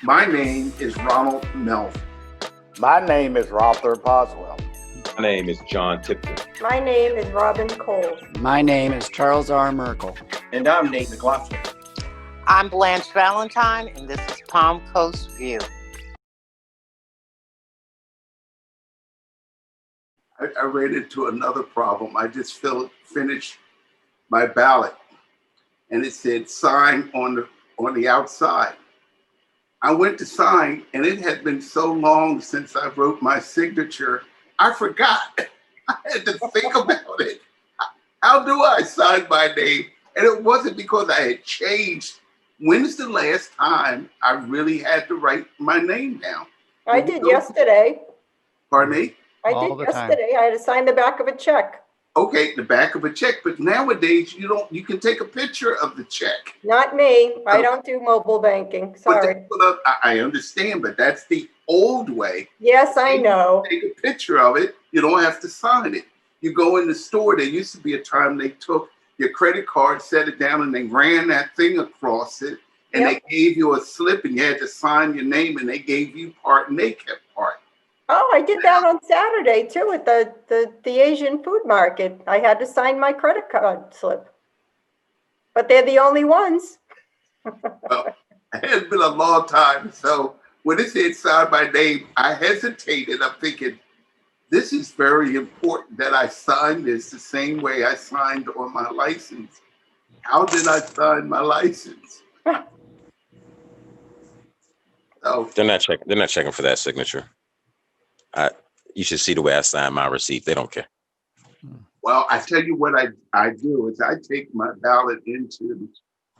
My name is Ronald Melf. My name is Rother Boswell. My name is John Tipton. My name is Robin Cole. My name is Charles R. Merkel. And I'm Nate McLaughlin. I'm Blanche Valentine, and this is Palm Coast View. I ran into another problem. I just finished my ballot, and it said sign on the outside. I went to sign, and it had been so long since I wrote my signature, I forgot. I had to think about it. How do I sign my name? And it wasn't because I had changed. When's the last time I really had to write my name down? I did yesterday. Pardon me? I did yesterday. I had to sign the back of a check. Okay, the back of a check, but nowadays you can take a picture of the check. Not me. I don't do mobile banking. Sorry. I understand, but that's the old way. Yes, I know. Take a picture of it. You don't have to sign it. You go in the store. There used to be a time they took your credit card, set it down, and they ran that thing across it, and they gave you a slip, and you had to sign your name, and they gave you part, and they kept part. Oh, I did that on Saturday too at the Asian food market. I had to sign my credit card slip. But they're the only ones. Well, it has been a long time. So when it said sign my name, I hesitated. I'm thinking, this is very important that I sign this the same way I signed on my license. How did I sign my license? So They're not checking for that signature. You should see the way I sign my receipt. They don't care. Well, I tell you what I do is I take my ballot into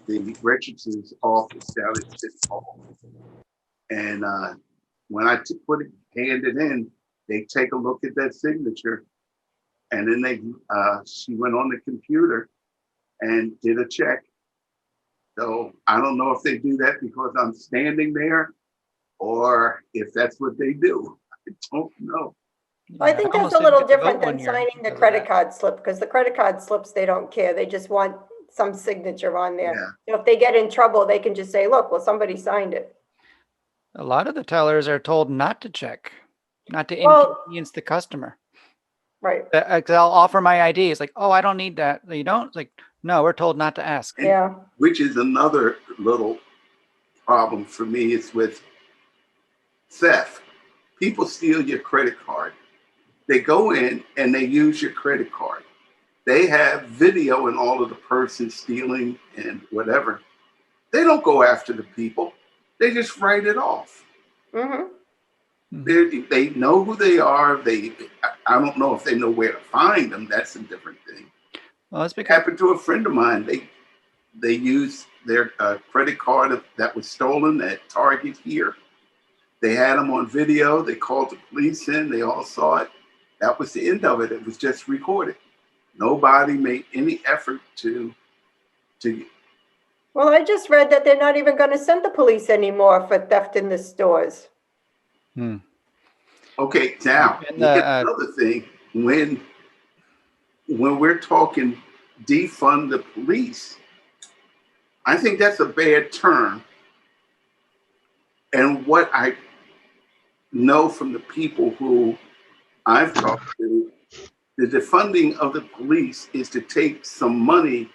the registrar's office down at City Hall. And when I hand it in, they take a look at that signature. And then she went on the computer and did a check. So I don't know if they do that because I'm standing there or if that's what they do. I don't know. Well, I think that's a little different than signing the credit card slip, because the credit card slips, they don't care. They just want some signature on there. Yeah. So if they get in trouble, they can just say, look, well, somebody signed it. A lot of the tellers are told not to check, not to inconvenience the customer. Right. I'll offer my ID. It's like, oh, I don't need that. You don't? It's like, no, we're told not to ask. Yeah. Which is another little problem for me is with theft. People steal your credit card. They go in and they use your credit card. They have video and all of the person stealing and whatever. They don't go after the people. They just write it off. Mm-hmm. They know who they are. I don't know if they know where to find them. That's a different thing. Well, it's It happened to a friend of mine. They used their credit card that was stolen at Target here. They had them on video. They called the police in. They all saw it. That was the end of it. It was just recorded. Nobody made any effort to. Well, I just read that they're not even going to send the police anymore for theft in the stores. Okay, now another thing. When we're talking defund the police, I think that's a bad term. And what I know from the people who I've talked to, the defunding of the police is to take some money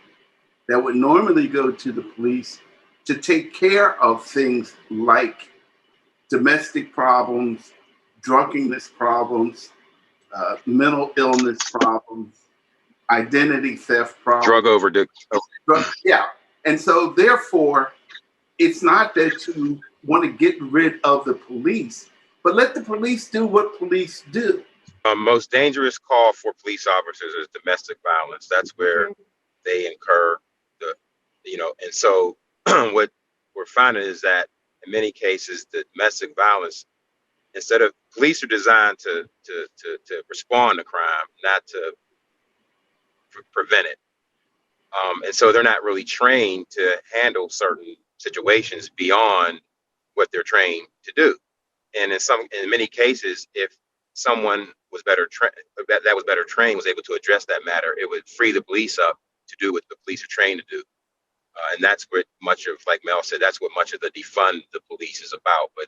that would normally go to the police to take care of things like domestic problems, drunkenness problems, mental illness problems, identity theft problems. Drug overdose. Yeah. And so therefore, it's not that you want to get rid of the police, but let the police do what police do. Most dangerous call for police officers is domestic violence. That's where they incur and so what we're finding is that in many cases, the domestic violence, instead of police are designed to respond to crime, not to prevent it. And so they're not really trained to handle certain situations beyond what they're trained to do. And in many cases, if someone was better trained, was able to address that matter, it would free the police up to do what the police are trained to do. And that's what much of, like Mel said, that's what much of the defund the police is about. But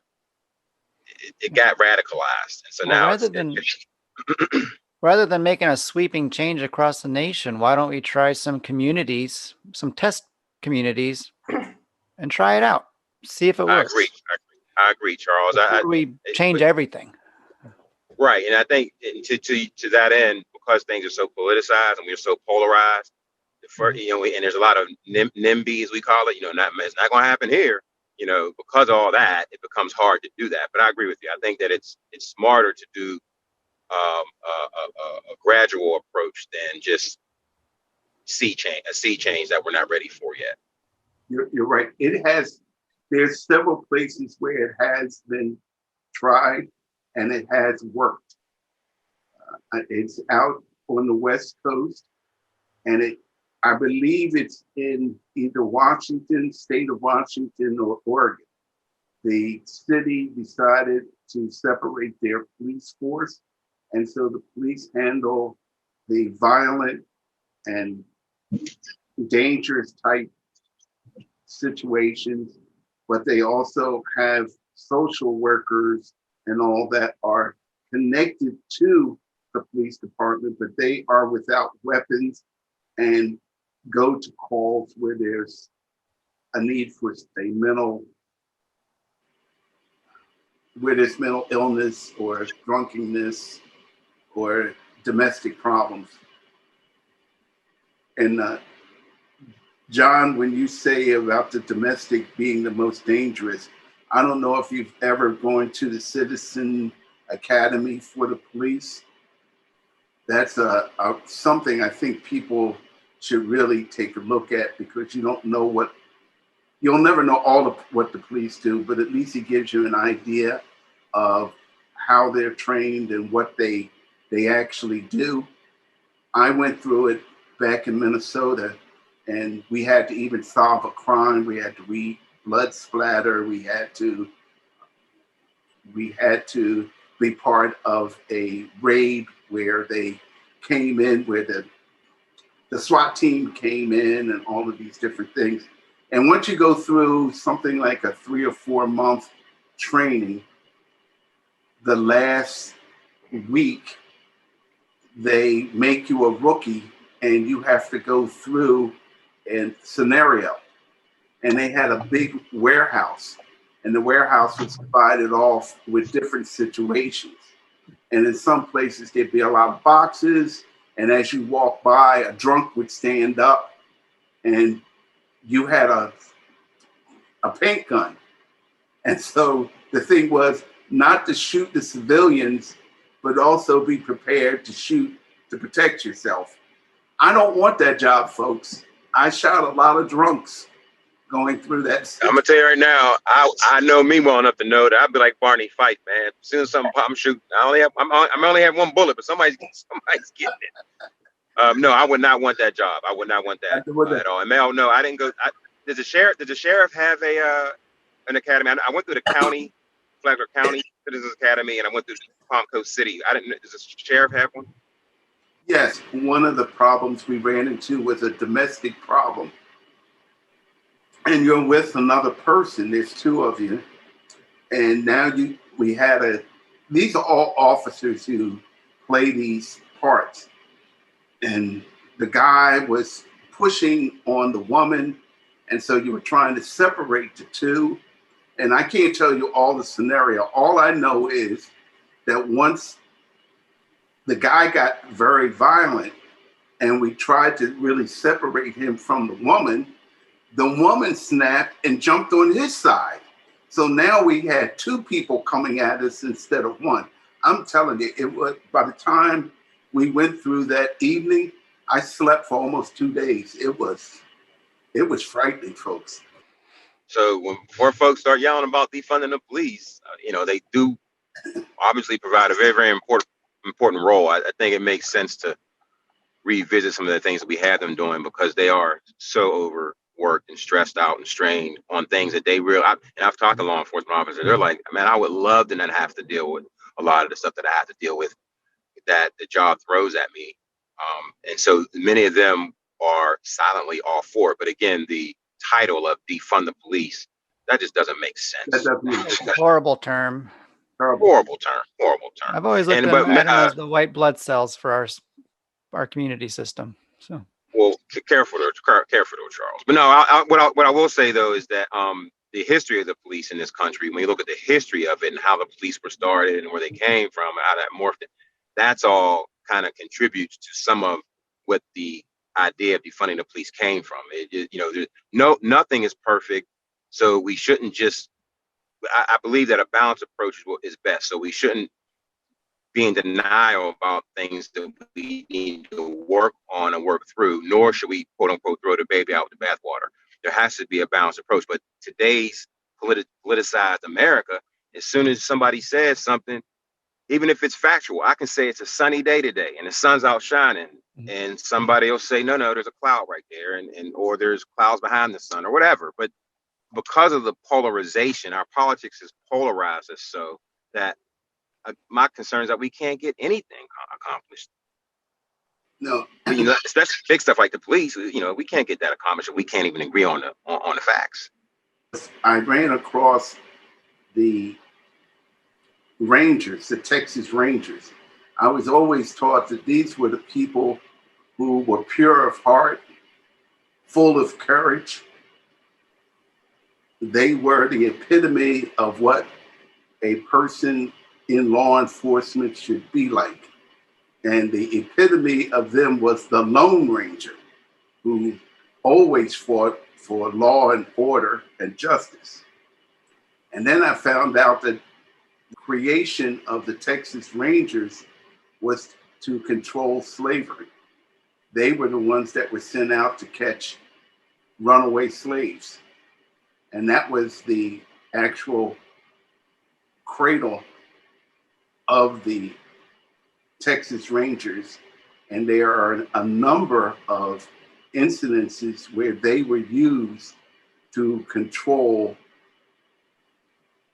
it got radicalized, and so Well, now rather than making a sweeping change across the nation, why don't we try some communities, some test communities, and try it out, see if it I works? agree. I agree, Charles. Before we change everything. Right, and I think to that end, because things are so politicized and we're so polarized, and there's a lot of NIMBYs, we call it. It's not going to happen here. Because of all that, it becomes hard to do that. But I agree with you. I think that it's smarter to do a gradual approach than just a sea change that we're not ready for yet. You're right. There's several places where it has been tried and it has worked. It's out on the West Coast, and I believe it's in either Washington, state of Washington, or Oregon. The city decided to separate their police force, and so the police handle the violent and dangerous type situations, but they also have social workers and all that are connected to the police department, but they are without weapons and go to calls where there's a need for where there's mental illness or drunkenness or domestic problems. And John, when you say about the domestic being the most dangerous, I don't know if you've ever gone to the Citizen Academy for the police. That's something I think people should really take a look at, because you'll never know all of what the police do, but at least it gives you an idea of how they're trained and what they actually do. I went through it back in Minnesota, and we had to even solve a crime. We had to read blood splatter. We had to be part of a raid where they came in, where the SWAT team came in, and all of these different things. And once you go through something like a 3 or 4 month training, the last week, they make you a rookie and you have to go through a scenario. And they had a big warehouse, and the warehouse was divided off with different situations. And in some places, there'd be a lot of boxes. And as you walk by, a drunk would stand up, and you had a paint gun. And so the thing was not to shoot the civilians, but also be prepared to shoot to protect yourself. I don't want that job, folks. I shot a lot of drunks going through that. I'm gonna tell you right now, I know me well enough to know that I'd be like Barney Fife, man. As soon as something I'm shooting, I only have one bullet, but somebody's getting it. No, I would not want that job. I would not want that at all. And Mel, no, I didn't go. Does the sheriff have an academy? I went through the county, Flagler County Citizens Academy, and I went through Palm Coast City. I didn't. Does the sheriff have one? Yes, one of the problems we ran into was a domestic problem. And you're with another person, there's 2 of you. And now these are all officers who play these parts. And the guy was pushing on the woman. And so you were trying to separate the 2. And I can't tell you all the scenario. All I know is that once the guy got very violent and we tried to really separate him from the woman snapped and jumped on his side. So now we had 2 people coming at us instead of 1. I'm telling you, it was, by the time we went through that evening, I slept for almost 2 days. It was frightening, folks. So before folks start yelling about defunding the police, they do obviously provide a very, very important role. I think it makes sense to revisit some of the things that we had them doing, because they are so overworked and stressed out and strained on things that they really. And I've talked to law enforcement officers. They're like, man, I would love to not have to deal with a lot of the stuff that I have to deal with, that the job throws at me. And so many of them are silently all for it. But again, the title of defund the police. That just doesn't make That sense. doesn't make sense. Horrible term. Terrible. Horrible term. Horrible term. I've always looked And at but them as the white blood cells for our community system. So well, careful though, Charles. But no, what I will say though is that the history of the police in this country, when you look at the history of it and how the police were started and where they came from, how that morphed, that's all kind of contributes to some of what the idea of defunding the police came from. Nothing is perfect, so we shouldn't just. I believe that a balanced approach is best. So we shouldn't be in denial about things that we need to work on and work through, nor should we, quote unquote, throw the baby out with the bathwater. There has to be a balanced approach. But today's politicized America, as soon as somebody says something, even if it's factual, I can say it's a sunny day today and the sun's out shining, and somebody will say, no, there's a cloud right there, and or there's clouds behind the sun or whatever. But because of the polarization, our politics is polarized us so that my concern is that we can't get anything accomplished. No, Especially big stuff like the police. We can't get that accomplished if we can't even agree on the facts. I ran across the Rangers, the Texas Rangers. I was always taught that these were the people who were pure of heart, full of courage. They were the epitome of what a person in law enforcement should be like. And the epitome of them was the Lone Ranger, who always fought for law and order and justice. And then I found out that the creation of the Texas Rangers was to control slavery. They were the ones that were sent out to catch runaway slaves. And that was the actual cradle of the Texas Rangers. And there are a number of incidences where they were used to control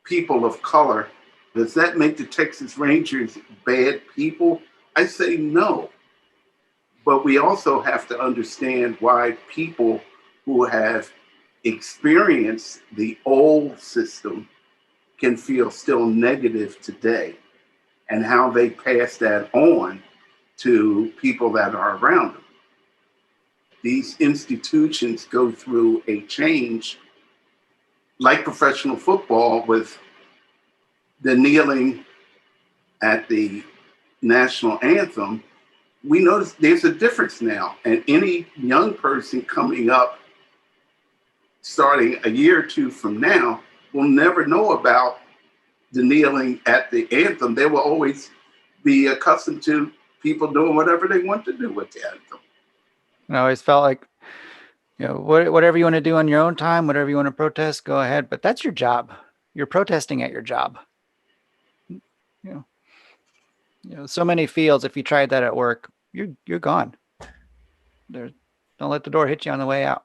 people of color. Does that make the Texas Rangers bad people? I say no. But we also have to understand why people who have experienced the old system can feel still negative today, and how they pass that on to people that are around them. These institutions go through a change, like professional football, with the kneeling at the national anthem. We notice there's a difference now, and any young person coming up starting a year or two from now will never know about the kneeling at the anthem. They will always be accustomed to people doing whatever they want to do with the anthem. I always felt like, whatever you want to do on your own time, whatever you want to protest, go ahead. But that's your job. You're protesting at your job. So many fields, if you tried that at work, you're gone. Don't let the door hit you on the way out.